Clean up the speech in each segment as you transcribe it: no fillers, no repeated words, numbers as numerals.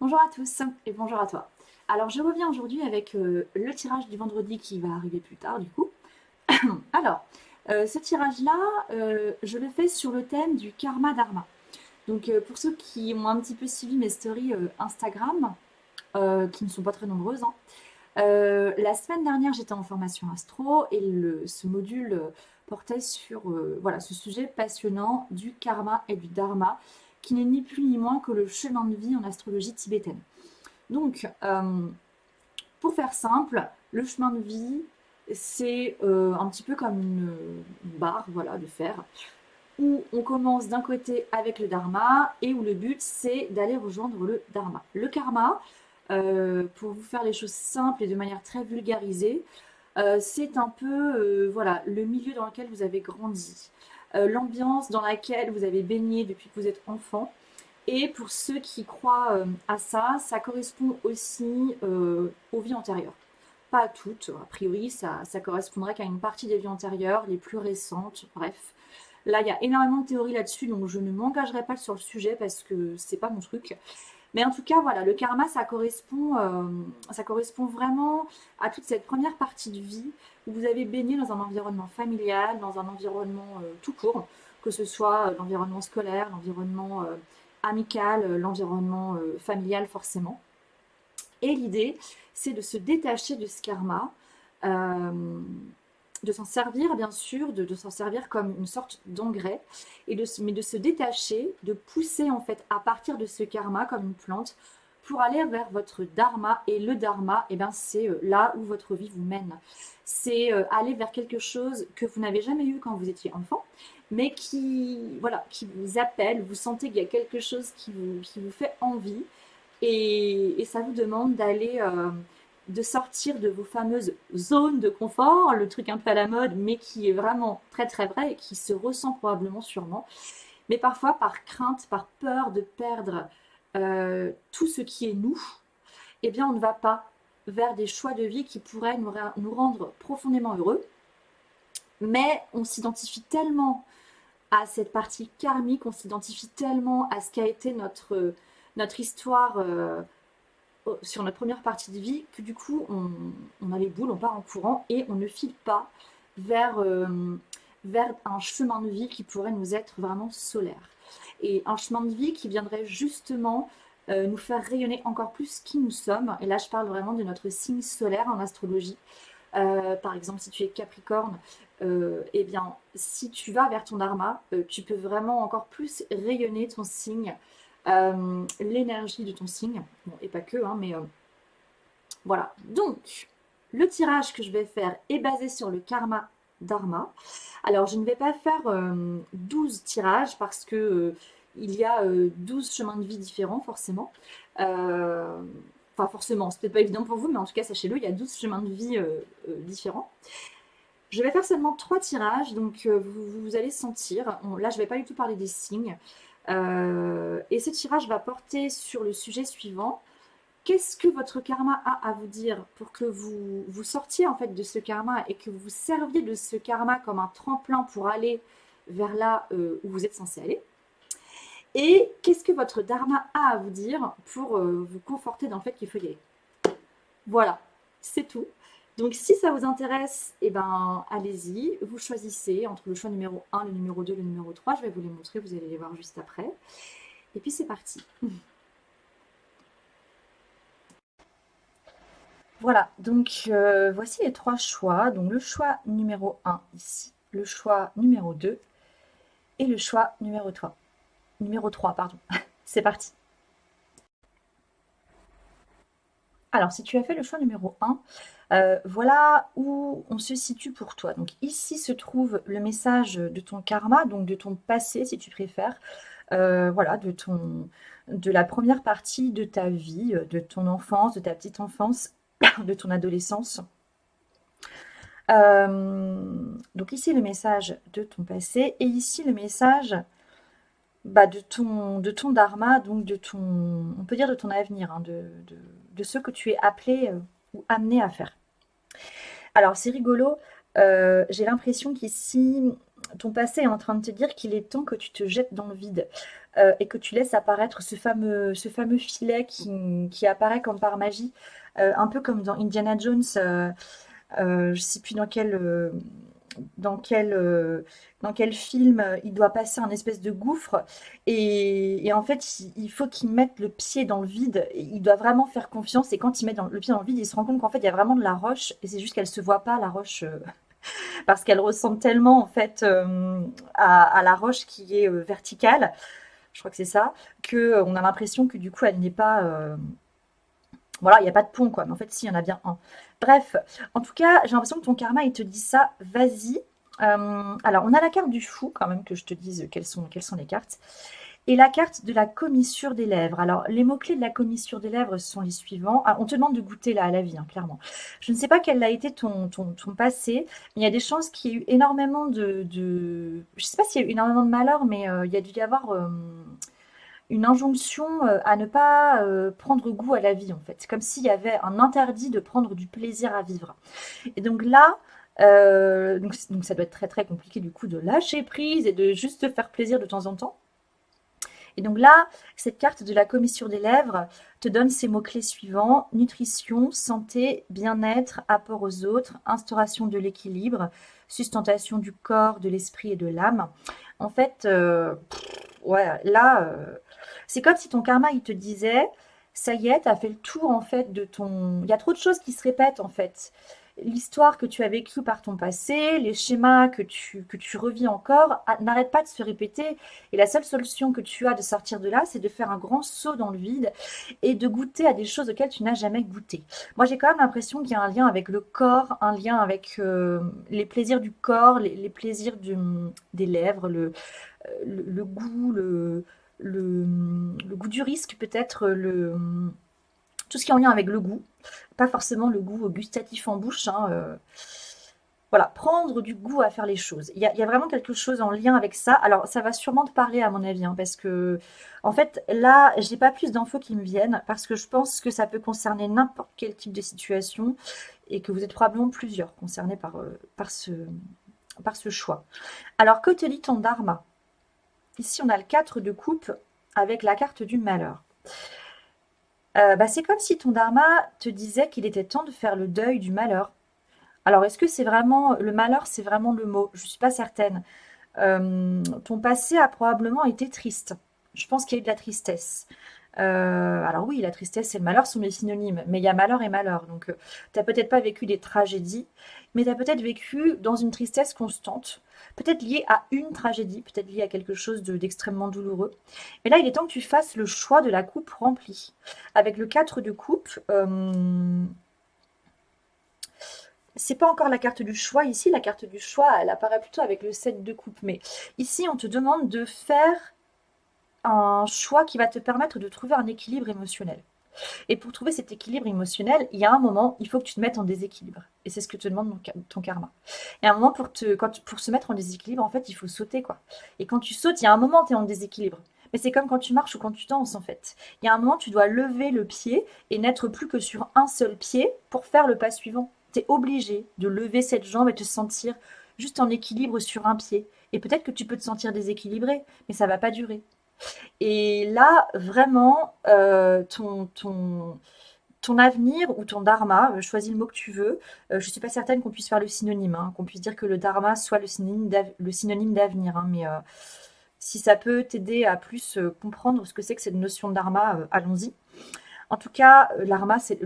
Bonjour à tous et bonjour à toi. Alors je reviens aujourd'hui avec le tirage du vendredi qui va arriver plus tard du coup. Alors, ce tirage-là, je le fais sur le thème du karma dharma. Donc pour ceux qui ont un petit peu suivi mes stories Instagram, qui ne sont pas très nombreuses, hein, la semaine dernière j'étais en formation astro et ce module portait sur voilà, ce sujet passionnant du karma et du dharma, qui n'est ni plus ni moins que le chemin de vie en astrologie tibétaine. Donc, pour faire simple, le chemin de vie, c'est un petit peu comme une barre, voilà, de fer, où on commence d'un côté avec le dharma et où le but c'est d'aller rejoindre le dharma. Le karma, pour vous faire les choses simples et de manière très vulgarisée, c'est un peu voilà, le milieu dans lequel vous avez grandi, l'ambiance dans laquelle vous avez baigné depuis que vous êtes enfant. Et pour ceux qui croient à ça, ça correspond aussi aux vies antérieures. Pas à toutes, a priori, ça correspondrait qu'à une partie des vies antérieures, les plus récentes, bref. Là, il y a énormément de théories là-dessus, donc je ne m'engagerai pas sur le sujet parce que c'est pas mon truc. Mais en tout cas, voilà, le karma, ça correspond vraiment à toute cette première partie de vie où vous avez baigné dans un environnement familial, dans un environnement tout court, que ce soit l'environnement scolaire, l'environnement amical, l'environnement familial forcément. Et l'idée, c'est de se détacher de ce karma, euh, de s'en servir bien sûr, de s'en servir comme une sorte d'engrais, mais de se détacher, de pousser en fait à partir de ce karma comme une plante pour aller vers votre dharma. Et le dharma, eh ben, c'est là où votre vie vous mène. C'est aller vers quelque chose que vous n'avez jamais eu quand vous étiez enfant, mais voilà, qui vous appelle, vous sentez qu'il y a quelque chose qui vous fait envie et ça vous demande d'aller, de sortir de vos fameuses zones de confort, le truc un peu à la mode, mais qui est vraiment très très vrai et qui se ressent probablement sûrement. Mais parfois par crainte, par peur de perdre tout ce qui est nous, eh bien on ne va pas vers des choix de vie qui pourraient nous rendre profondément heureux. Mais on s'identifie tellement à cette partie karmique, on s'identifie tellement à ce qu'a été notre histoire sur notre première partie de vie que du coup on a les boules, on part en courant et on ne file pas vers, vers un chemin de vie qui pourrait nous être vraiment solaire. Et un chemin de vie qui viendrait justement nous faire rayonner encore plus qui nous sommes. Et là je parle vraiment de notre signe solaire en astrologie. Par exemple, si tu es Capricorne, eh bien, si tu vas vers ton dharma, tu peux vraiment encore plus rayonner ton signe, l'énergie de ton signe. Bon, et pas que, hein, mais voilà. Donc, le tirage que je vais faire est basé sur le karma dharma. Alors, je ne vais pas faire 12 tirages parce que il y a 12 chemins de vie différents, forcément. Euh, Enfin, forcément, c'est peut-être pas évident pour vous, mais en tout cas, sachez-le, il y a 12 chemins de vie différents. Je vais faire seulement 3 tirages, donc vous allez sentir. Là, je ne vais pas du tout parler des signes. Et ce tirage va porter sur le sujet suivant. Qu'est-ce que votre karma a à vous dire pour que vous sortiez en fait de ce karma et que vous serviez de ce karma comme un tremplin pour aller vers là où vous êtes censé aller? Et qu'est-ce que votre dharma a à vous dire pour vous conforter dans le fait qu'il faut y aller? Voilà, c'est tout. Donc si ça vous intéresse, eh ben, allez-y, vous choisissez entre le choix numéro 1, le numéro 2, le numéro 3. Je vais vous les montrer, vous allez les voir juste après. Et puis c'est parti. Voilà, donc voici les 3 choix. Donc le choix numéro 1 ici, le choix numéro 2 et le choix numéro 3. Numéro 3, pardon. C'est parti. Alors, si tu as fait le choix numéro 1, voilà où on se situe pour toi. Donc ici se trouve le message de ton karma, donc de ton passé si tu préfères, voilà, de la première partie de ta vie, de ton enfance, de ta petite enfance, de ton adolescence. Donc ici le message de ton passé et ici le message bah, de ton dharma, donc on peut dire de ton avenir, hein, de ce que tu es appelé ou amené à faire. Alors c'est rigolo, j'ai l'impression qu'ici, ton passé est en train de te dire qu'il est temps que tu te jettes dans le vide et que tu laisses apparaître ce fameux filet qui apparaît comme par magie, un peu comme dans Indiana Jones. Je ne sais plus dans quel, euh, dans quel film il doit passer un espèce de gouffre et en fait il faut qu'il mette le pied dans le vide. Il doit vraiment faire confiance et quand il met le pied dans le vide, il se rend compte qu'en fait il y a vraiment de la roche et c'est juste qu'elle se voit pas la roche parce qu'elle ressemble tellement en fait à la roche qui est verticale. Je crois que c'est ça, que on a l'impression que du coup elle n'est pas voilà, il n'y a pas de pont, quoi. Mais en fait, si, il y en a bien un. Bref, en tout cas, j'ai l'impression que ton karma, il te dit ça, vas-y. Alors, on a la carte du fou, quand même, que je te dise quelles sont les cartes. Et la carte de la commissure des lèvres. Alors, les mots-clés de la commissure des lèvres sont les suivants. Ah, on te demande de goûter là à la vie, hein, clairement. Je ne sais pas quel a été ton passé, mais il y a des chances qu'il y ait eu énormément Je ne sais pas s'il y a eu énormément de malheur, mais il y a dû y avoir une injonction à ne pas prendre goût à la vie, en fait. C'est comme s'il y avait un interdit de prendre du plaisir à vivre. Et donc là, donc ça doit être très très compliqué du coup de lâcher prise et de juste te faire plaisir de temps en temps. Et donc là, cette carte de la commissure des lèvres te donne ces mots-clés suivants: nutrition, santé, bien-être, apport aux autres, instauration de l'équilibre, sustentation du corps, de l'esprit et de l'âme. En fait, ouais, là, c'est comme si ton karma, il te disait, ça y est, tu as fait le tour en fait de ton... Il y a trop de choses qui se répètent en fait. L'histoire que tu as vécue par ton passé, les schémas que tu revis encore, n'arrêtent pas de se répéter. Et la seule solution que tu as de sortir de là, c'est de faire un grand saut dans le vide et de goûter à des choses auxquelles tu n'as jamais goûté. Moi, j'ai quand même l'impression qu'il y a un lien avec le corps, un lien avec les plaisirs du corps, les plaisirs des lèvres, le goût, le goût du risque, peut-être, tout ce qui est en lien avec le goût. Pas forcément le goût gustatif en bouche, hein, voilà, prendre du goût à faire les choses. Il y a vraiment quelque chose en lien avec ça. Alors, ça va sûrement te parler, à mon avis, hein, parce que, en fait, là, j'ai pas plus d'infos qui me viennent, parce que je pense que ça peut concerner n'importe quel type de situation, et que vous êtes probablement plusieurs concernés par ce choix. Alors, que te dit ton dharma? Ici, on a le 4 de coupe avec la carte du malheur. Bah, c'est comme si ton dharma te disait qu'il était temps de faire le deuil du malheur. Alors, est-ce que c'est vraiment le malheur, c'est vraiment le mot? Je ne suis pas certaine. Ton passé a probablement été triste. Je pense qu'il y a eu de la tristesse. Alors oui, la tristesse et le malheur sont des synonymes, mais il y a malheur et malheur. Donc, tu n'as peut-être pas vécu des tragédies, mais tu as peut-être vécu dans une tristesse constante, peut-être liée à une tragédie, peut-être liée à quelque chose d'extrêmement douloureux. Et là, il est temps que tu fasses le choix de la coupe remplie. Avec le 4 de coupe, c'est pas encore la carte du choix. Ici, la carte du choix, elle apparaît plutôt avec le 7 de coupe. Mais ici, on te demande de faire un choix qui va te permettre de trouver un équilibre émotionnel. Et pour trouver cet équilibre émotionnel, il y a un moment, il faut que tu te mettes en déséquilibre. Et c'est ce que te demande ton karma. Et à un moment, pour se mettre en déséquilibre, en fait, il faut sauter, quoi. Et quand tu sautes, il y a un moment, tu es en déséquilibre. Mais c'est comme quand tu marches ou quand tu danses, en fait. Il y a un moment, tu dois lever le pied et n'être plus que sur un seul pied pour faire le pas suivant. Tu es obligé de lever cette jambe et te sentir juste en équilibre sur un pied. Et peut-être que tu peux te sentir déséquilibré, mais ça va pas durer. Et là, vraiment, ton avenir ou ton dharma, choisis le mot que tu veux. Je ne suis pas certaine qu'on puisse faire le synonyme, hein, qu'on puisse dire que le dharma soit le synonyme d'avenir, hein, mais si ça peut t'aider à plus comprendre ce que c'est que cette notion de dharma, allons-y. En tout cas, le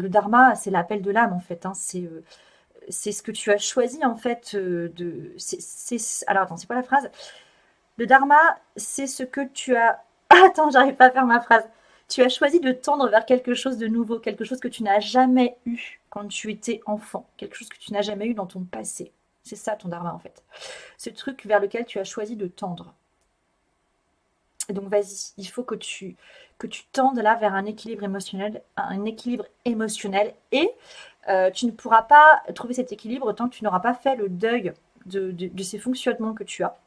dharma, c'est l'appel de l'âme en fait, hein, c'est ce que tu as choisi en fait alors attends, c'est quoi la phrase? Le dharma, c'est ce que tu as... Attends, j'arrive pas à faire ma phrase. Tu as choisi de tendre vers quelque chose de nouveau, quelque chose que tu n'as jamais eu quand tu étais enfant, quelque chose que tu n'as jamais eu dans ton passé. C'est ça ton dharma en fait. Ce truc vers lequel tu as choisi de tendre. Et donc vas-y, il faut que tu tendes là vers un équilibre émotionnel et tu ne pourras pas trouver cet équilibre tant que tu n'auras pas fait le deuil de ces fonctionnements que tu as,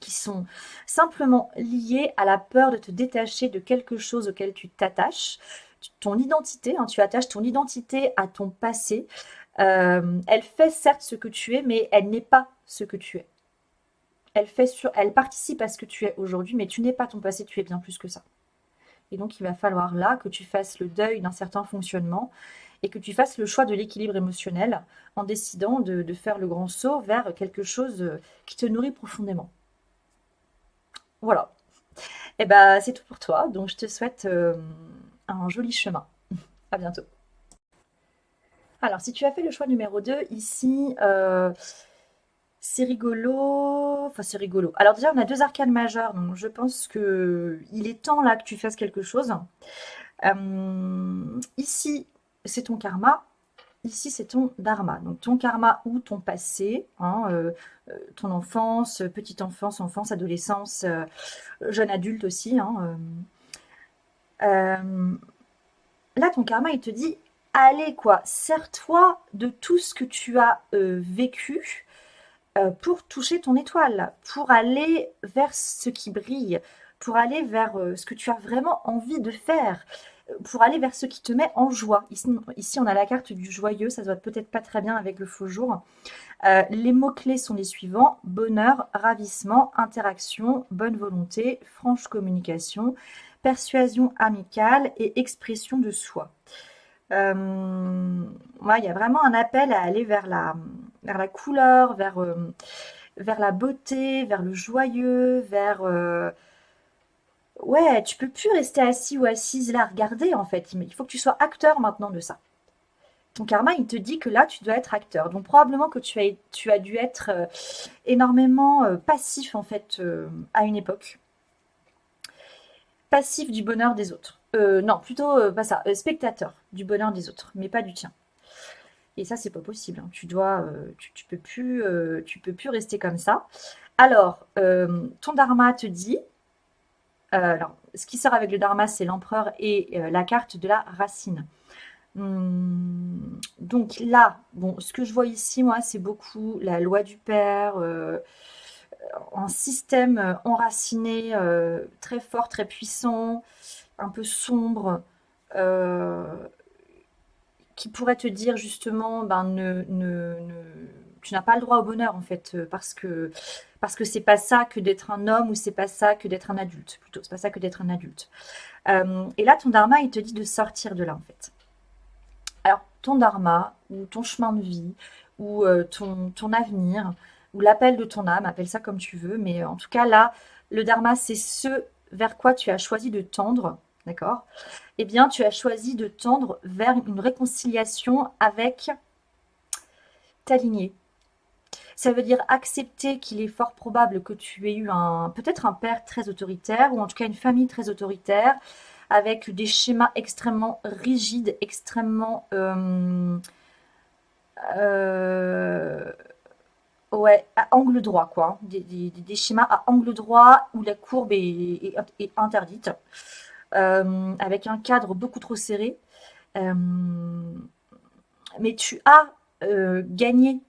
qui sont simplement liés à la peur de te détacher de quelque chose auquel tu t'attaches. Ton identité, hein, tu attaches ton identité à ton passé. Elle fait certes ce que tu es, mais elle n'est pas ce que tu es. elle participe à ce que tu es aujourd'hui, mais tu n'es pas ton passé, tu es bien plus que ça. Et donc, il va falloir là que tu fasses le deuil d'un certain fonctionnement et que tu fasses le choix de l'équilibre émotionnel en décidant de faire le grand saut vers quelque chose qui te nourrit profondément. Voilà. Et ben, c'est tout pour toi. Donc, je te souhaite un joli chemin. À bientôt. Alors, si tu as fait le choix numéro 2 ici, c'est rigolo. Enfin, c'est rigolo. Alors, déjà, on a deux arcanes majeures, donc je pense que il est temps là que tu fasses quelque chose. Ici, c'est ton karma. Ici, c'est ton dharma. Donc, ton karma ou ton passé, hein, ton enfance, petite enfance, enfance, adolescence, jeune adulte aussi. Hein, euh, là, ton karma, il te dit, allez, quoi, sers-toi de tout ce que tu as vécu pour toucher ton étoile, pour aller vers ce qui brille, pour aller vers ce que tu as vraiment envie de faire, pour aller vers ce qui te met en joie. Ici, on a la carte du joyeux, ça se voit peut-être pas très bien avec le faux jour. Les mots-clés sont les suivants: bonheur, ravissement, interaction, bonne volonté, franche communication, persuasion amicale et expression de soi. Ouais, il y a vraiment un appel à aller vers la couleur, vers la beauté, vers le joyeux, vers... Ouais, tu peux plus rester assis ou assise là à regarder en fait. Mais il faut que tu sois acteur maintenant de ça. Ton karma, il te dit que là, tu dois être acteur. Donc probablement que tu as dû être énormément passif en fait à une époque. Passif du bonheur des autres. Non, plutôt pas ça. Spectateur du bonheur des autres, mais pas du tien. Et ça, c'est pas possible, hein. Tu dois, tu peux plus rester comme ça. Alors, ton dharma te dit, alors, ce qui sort avec le dharma, c'est l'empereur et la carte de la racine. Donc là, bon, ce que je vois ici, moi, c'est beaucoup la loi du père, un système enraciné, très fort, très puissant, un peu sombre, euh, qui pourrait te dire justement, ben, tu n'as pas le droit au bonheur en fait, parce que c'est pas ça que d'être un homme ou c'est pas ça que d'être un adulte, plutôt, c'est pas ça que d'être un adulte. Et là, ton dharma, il te dit de sortir de là en fait. Alors, ton dharma, ou ton chemin de vie, ou ton avenir, ou l'appel de ton âme, appelle ça comme tu veux, mais en tout cas là, le dharma, c'est ce vers quoi tu as choisi de tendre, d'accord? Eh bien, tu as choisi de tendre vers une réconciliation avec ta lignée. Ça veut dire accepter qu'il est fort probable que tu aies eu peut-être un père très autoritaire, ou en tout cas une famille très autoritaire, avec des schémas extrêmement rigides, extrêmement euh, ouais, à angle droit, quoi, hein. Des schémas à angle droit où la courbe est interdite, avec un cadre beaucoup trop serré. Euh, mais tu as gagné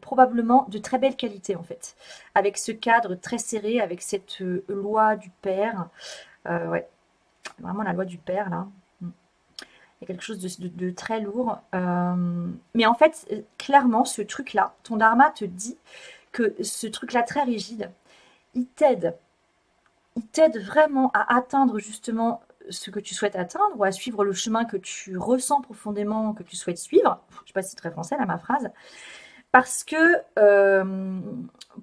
probablement de très belles qualités en fait, avec ce cadre très serré, avec cette loi du père. Ouais, vraiment la loi du père là. Mm. Il y a quelque chose de très lourd. Mais en fait, clairement, ce truc-là, ton dharma te dit que ce truc-là très rigide, il t'aide. Il t'aide vraiment à atteindre justement ce que tu souhaites atteindre ou à suivre le chemin que tu ressens profondément que tu souhaites suivre. Je ne sais pas si c'est très français là ma phrase. Parce que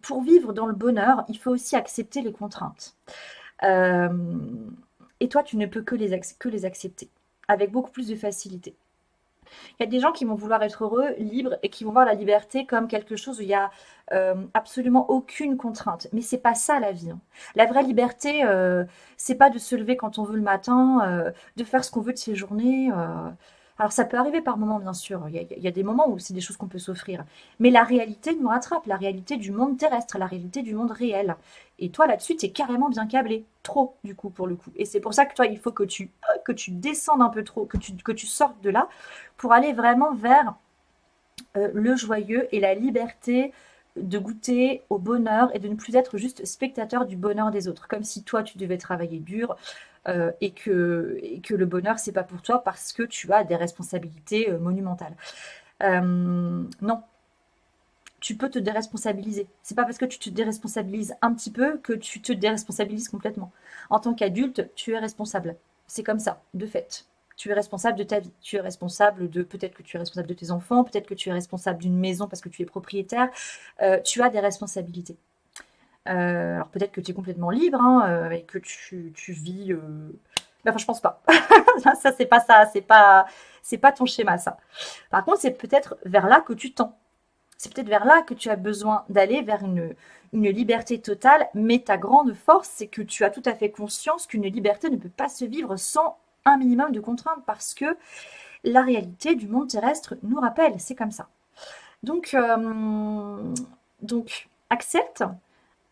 pour vivre dans le bonheur, il faut aussi accepter les contraintes. Euh, et toi, tu ne peux que les accepter avec beaucoup plus de facilité. Il y a des gens qui vont vouloir être heureux, libres, et qui vont voir la liberté comme quelque chose où il y a absolument aucune contrainte. Mais c'est pas ça la vie, hein. La vraie liberté, c'est pas de se lever quand on veut le matin, de faire ce qu'on veut de ses journées. Alors ça peut arriver par moments, bien sûr. Il y a des moments où c'est des choses qu'on peut s'offrir. Mais la réalité nous rattrape, la réalité du monde terrestre, la réalité du monde réel. Et toi, là-dessus, tu es carrément bien câblé. Trop, du coup, pour le coup. Et c'est pour ça que toi, il faut que tu descendes un peu trop, que tu sortes de là pour aller vraiment vers le joyeux et la liberté de goûter au bonheur et de ne plus être juste spectateur du bonheur des autres, comme si toi tu devais travailler dur et que le bonheur c'est pas pour toi parce que tu as des responsabilités monumentales. Non, tu peux te déresponsabiliser. C'est pas parce que tu te déresponsabilises un petit peu que tu te déresponsabilises complètement. En tant qu'adulte, tu es responsable. C'est comme ça, de fait. Tu es responsable de ta vie. Tu es responsable de, peut-être que tu es responsable de tes enfants, peut-être que tu es responsable d'une maison parce que tu es propriétaire. Tu as des responsabilités. Alors peut-être que tu es complètement libre hein, et que tu vis. Enfin, je pense pas. Ça, c'est pas ça. C'est pas ton schéma, ça. Par contre, c'est peut-être vers là que tu tends. C'est peut-être vers là que tu as besoin d'aller, vers une liberté totale. Mais ta grande force, c'est que tu as tout à fait conscience qu'une liberté ne peut pas se vivre sans un minimum de contraintes parce que la réalité du monde terrestre nous rappelle, c'est comme ça. Donc, accepte,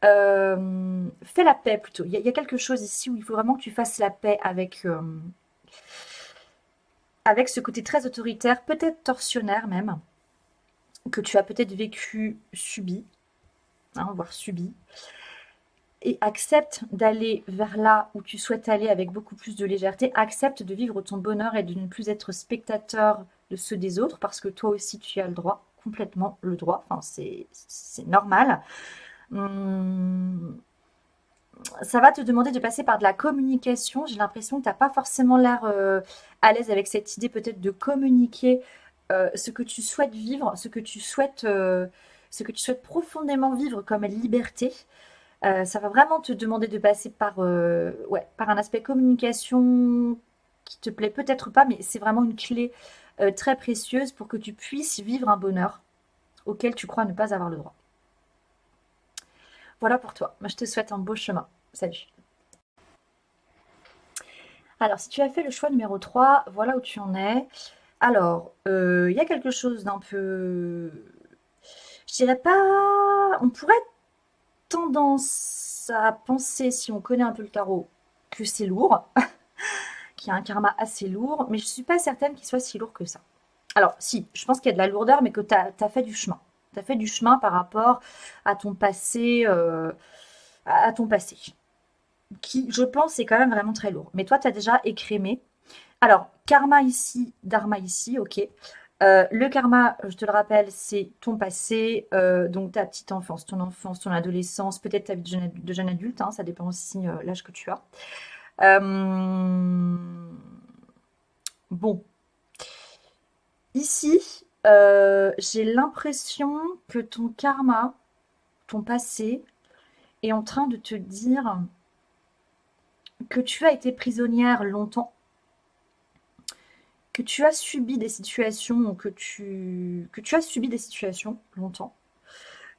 fais la paix plutôt. Il y a quelque chose ici où il faut vraiment que tu fasses la paix avec ce côté très autoritaire, peut-être tortionnaire même, que tu as peut-être vécu, subi, hein, voire subi, et accepte d'aller vers là où tu souhaites aller avec beaucoup plus de légèreté. Accepte de vivre ton bonheur et de ne plus être spectateur de ceux des autres, parce que toi aussi tu as le droit, complètement le droit, enfin c'est normal. Hum, Ça va te demander de passer par de la communication. J'ai l'impression que tu n'as pas forcément l'air à l'aise avec cette idée peut-être de communiquer ce que tu souhaites vivre, ce que tu souhaites profondément vivre comme liberté. Ça va vraiment te demander de passer ouais, par un aspect communication qui te plaît peut-être pas, mais c'est vraiment une clé très précieuse pour que tu puisses vivre un bonheur auquel tu crois ne pas avoir le droit. Voilà pour toi. Moi, je te souhaite un beau chemin. Salut. Alors, si tu as fait le choix numéro 3, voilà où tu en es. Alors, il y a quelque chose d'un peu... Je dirais pas... On pourrait tendance à penser, si on connaît un peu le tarot, que c'est lourd, qu'il y a un karma assez lourd, mais je suis pas certaine qu'il soit si lourd que ça. Alors, si, je pense qu'il y a de la lourdeur, mais que tu as fait du chemin. Tu as fait du chemin par rapport à ton passé, à ton passé, qui, je pense, est quand même vraiment très lourd. Mais toi, tu as déjà écrémé. Alors, karma ici, dharma ici, ok. Le karma, je te le rappelle, c'est ton passé, donc ta petite enfance, ton adolescence, peut-être ta vie de jeune adulte, hein, ça dépend aussi l'âge que tu as. Euh, bon, ici, j'ai l'impression que ton karma, ton passé, est en train de te dire que tu as été prisonnière longtemps, que tu as subi des situations, que tu as subi des situations longtemps,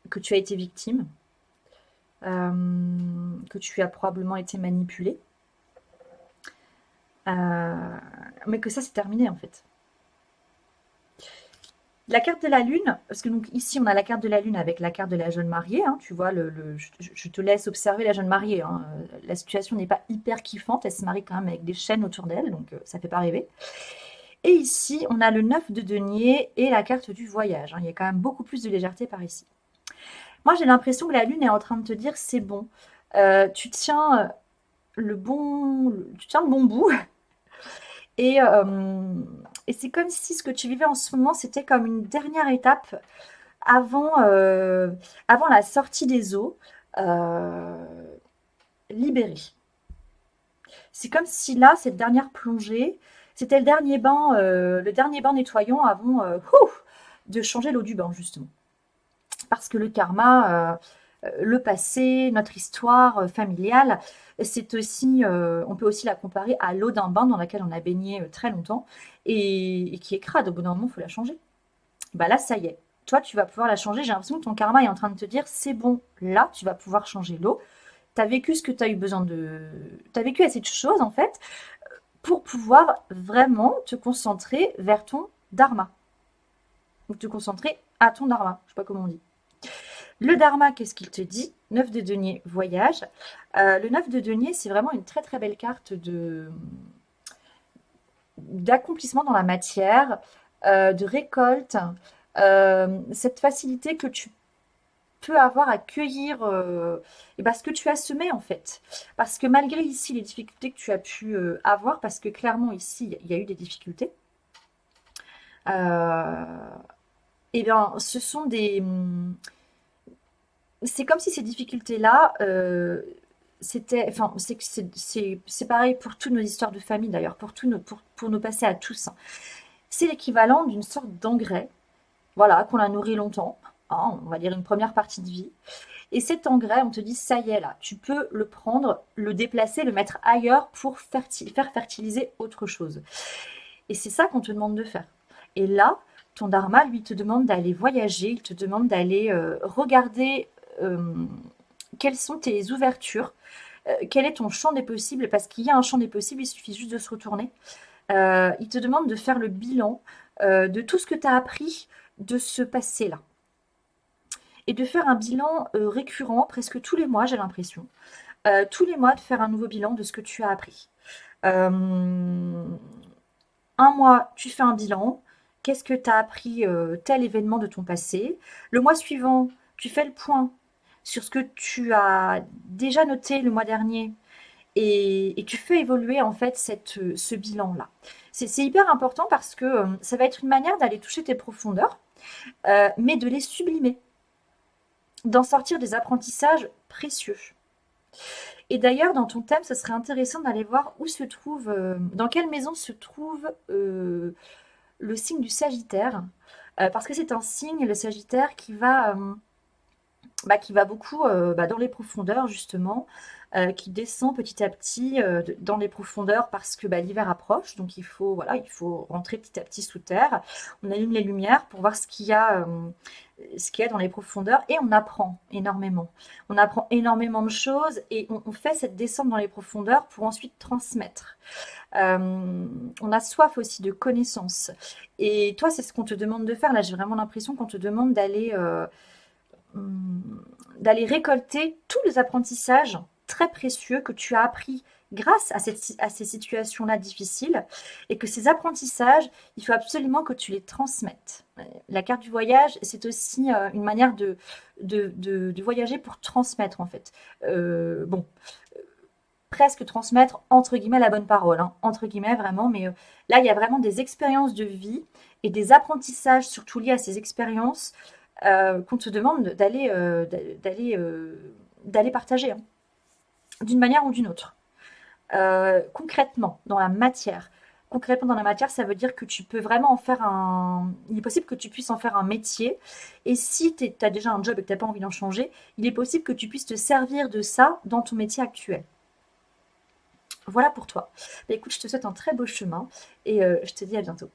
que tu as été victime, que tu as probablement été manipulée, mais que ça c'est terminé en fait. La carte de la lune, parce que donc ici on a la carte de la lune avec la carte de la jeune mariée, hein, tu vois, je te laisse observer la jeune mariée, hein, la situation n'est pas hyper kiffante, elle se marie quand même avec des chaînes autour d'elle, donc ça fait pas rêver. Et ici on a le 9 de denier et la carte du voyage, hein, il y a quand même beaucoup plus de légèreté par ici. Moi j'ai l'impression que la lune est en train de te dire c'est bon, tu tiens tu tiens le bon bout. Et, et c'est comme si ce que tu vivais en ce moment, c'était comme une dernière étape avant la sortie des eaux, euh, libérée. C'est comme si là, cette dernière plongée, c'était le dernier bain nettoyant avant de changer l'eau du bain, justement. Parce que le karma, le passé, notre histoire familiale, c'est aussi, on peut aussi la comparer à l'eau d'un bain dans laquelle on a baigné très longtemps et qui est crade. Au bout d'un moment, il faut la changer. Bah là, ça y est. Toi, tu vas pouvoir la changer. J'ai l'impression que ton karma est en train de te dire, c'est bon, là, tu vas pouvoir changer l'eau. Tu as vécu ce que tu as eu besoin de... Tu as vécu assez de choses, en fait, pour pouvoir vraiment te concentrer vers ton dharma. Donc, te concentrer à ton dharma. Je sais pas comment on dit. Le dharma, qu'est-ce qu'il te dit? 9 de denier, voyage. Le 9 de denier, c'est vraiment une très très belle carte d'accomplissement dans la matière, de récolte, cette facilité que tu peux avoir à cueillir et ben, ce que tu as semé en fait. Parce que malgré ici les difficultés que tu as pu avoir, parce que clairement ici il y a eu des difficultés, euh, Eh bien, ce sont c'est comme si ces difficultés-là, c'était, enfin, c'est pareil pour toutes nos histoires de famille d'ailleurs, pour nos passés à tous, hein. C'est l'équivalent d'une sorte d'engrais, voilà, qu'on a nourri longtemps, hein, on va dire une première partie de vie. Et cet engrais, on te dit, ça y est là, tu peux le prendre, le déplacer, le mettre ailleurs pour faire fertiliser autre chose. Et c'est ça qu'on te demande de faire. Et là, ton dharma, lui, te demande d'aller voyager, il te demande d'aller regarder euh, quelles sont tes ouvertures, quel est ton champ des possibles, parce qu'il y a un champ des possibles, il suffit juste de se retourner. Il te demande de faire le bilan de tout ce que tu as appris de ce passé-là. Et de faire un bilan récurrent, presque tous les mois, j'ai l'impression. Tous les mois, de faire un nouveau bilan de ce que tu as appris. Euh, un mois, tu fais un bilan. Qu'est-ce que tu as appris, tel événement de ton passé. Le mois suivant, tu fais le point sur ce que tu as déjà noté le mois dernier et tu fais évoluer en fait ce bilan-là. C'est hyper important parce que ça va être une manière d'aller toucher tes profondeurs, mais de les sublimer, d'en sortir des apprentissages précieux. Et d'ailleurs, dans ton thème, ce serait intéressant d'aller voir où se trouve, dans quelle maison se trouve le signe du Sagittaire, parce que c'est un signe, le Sagittaire, qui va beaucoup dans les profondeurs, justement, qui descend petit à petit dans les profondeurs parce que l'hiver approche, donc voilà, il faut rentrer petit à petit sous terre. On allume les lumières pour voir ce qu'il y a dans les profondeurs et on apprend énormément. On apprend énormément de choses et on fait cette descente dans les profondeurs pour ensuite transmettre. On a soif aussi de connaissances. Et toi, c'est ce qu'on te demande de faire. Là, j'ai vraiment l'impression qu'on te demande d'aller récolter tous les apprentissages très précieux que tu as appris grâce à ces situations-là difficiles et que ces apprentissages, il faut absolument que tu les transmettes. La carte du voyage, c'est aussi une manière de voyager pour transmettre en fait. Bon, presque transmettre entre guillemets la bonne parole, hein, entre guillemets vraiment, mais là il y a vraiment des expériences de vie et des apprentissages surtout liés à ces expériences qu'on te demande d'aller partager, hein, d'une manière ou d'une autre. Concrètement, dans la matière. Concrètement, dans la matière, ça veut dire que tu peux vraiment en faire un. Il est possible que tu puisses en faire un métier. Et si tu as déjà un job et que tu n'as pas envie d'en changer, il est possible que tu puisses te servir de ça dans ton métier actuel. Voilà pour toi. Écoute, je te souhaite un très beau chemin et je te dis à bientôt.